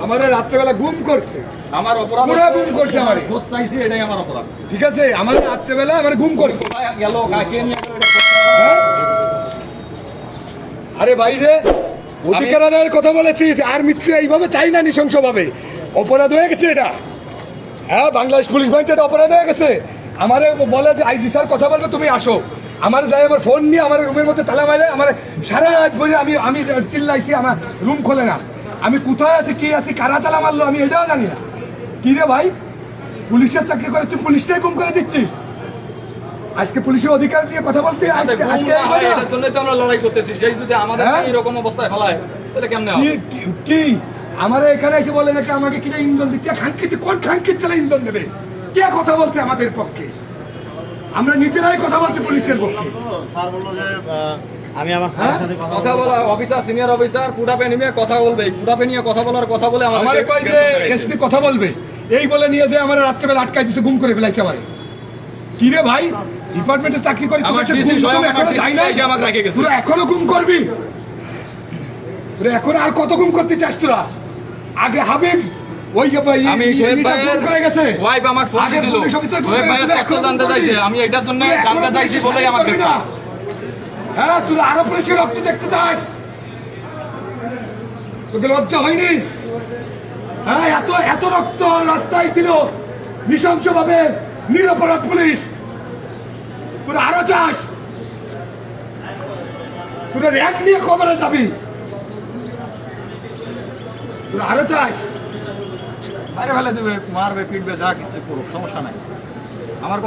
আমারে রাত্রেবেলা গুম করছে, আমার অপরাধ পুরা গুম করছে আমারে। খোঁজ চাইছি, এটাই আমার অপরাধ। ঠিক আছে, আমার রাত্রেবেলা আমার গুম করছে। কোথায় গেল, কাকে নিয়ে গেল, এটা হ্যাঁ? আরে ভাই রে, অধিকার আদায়ের কথা বলেছিস, আর মৃত্যু এইভাবে চাই না, নৃশংস ভাবে অপরাধ হয়ে গেছে এটা। হ্যাঁ, বাংলাদেশ পুলিশ বাহিনী এটা অপরাধ হয়ে গেছে। আমারে বলে যে আইজি স্যার কথা বলবে, তুমি আসো। আমার যাই আমার ফোন নিয়ে আমার রুমের মধ্যে তালা মারে, আমার সারা রাত বলে আমি আমি চিল্লাইছি, আমার রুম খোলে না। আমি কোথায় আছি, কি আছি, কারা তালা মারলো আমি এটাও জানি না। কি রে ভাই, পুলিশের চাকরি করে তুই পুলিশটাই গুম করে দিচ্ছিস। আজকে পুলিশের অধিকার নিয়ে কথা বলতে আমাদের গুম না হয়, এটার জন্যই তো আমরা লড়াই করতেছি। সেই যদি আমাদের হ্যাঁ? এরকম অবস্থায় ফেলায়, তাহলে কেমনে হবে? কি আমার এখানে এসে বলে নাকি আমাকে কিনা ইন্ধন দিচ্ছে, খানকিত কোন খানকিত চালা ইন্ধন দেবে? কে কথা বলছে আমাদের পক্ষে? আমরা নিজেরাই কথা বলছি পুলিশের পক্ষে। স্যার বললো যে আমি আমার স্যারের সাথে কথা বলা অফিসার, সিনিয়র অফিসার পুরাপে নিয়ে কথা বলবে, পুরাপে নিয়ে কথা বলার কথা বলে আমারে কয় যে এসপি কথা বলবে, এই বলে নিয়ে যে আমার রাত্রেবেলা আটকাই দিছে, গুম করে ফেলাইছে আমারে। কি রে ভাই, ডিপার্টমেন্টে চাকরি করি, আমার তোর DC স্বয়ং এখনো আমার যাই না, DC আমাকে রেখে গেছে। তোরা এখনো গুম করবি? তোরা এখন আর কত গুম করতে চাস তোরা? আগে হাবিব ওই আমি সোহেব ভাইয়ের করে গেছে, ওয়াইফ আমাকে ফোন আগে দিল, পুলিশ অফিসার সোহেব ভাইয়ের তথ্য জানতে চাইছে, আমি এটার জন্য জানতে চাইছি বলেই আমাকে করবি না। হ্যাঁ, তুই আরো পুলিশের রক্ত দেখতে চাস? তোকে লজ্জা হয়নি? হ্যাঁ, এত এত রক্ত রাস্তায় দিল নৃশংস ভাবে নিরপরাধ পুলিশ। তোরা আরো চাস? তোরা র্যাঙ্ক নিয়ে খবরে যাবি? তোরা আরো চাস? বাইরে ফেলে দেবে, মারবে, পিটবে, যা কিছু করুক, সমস্যা নাই আমার।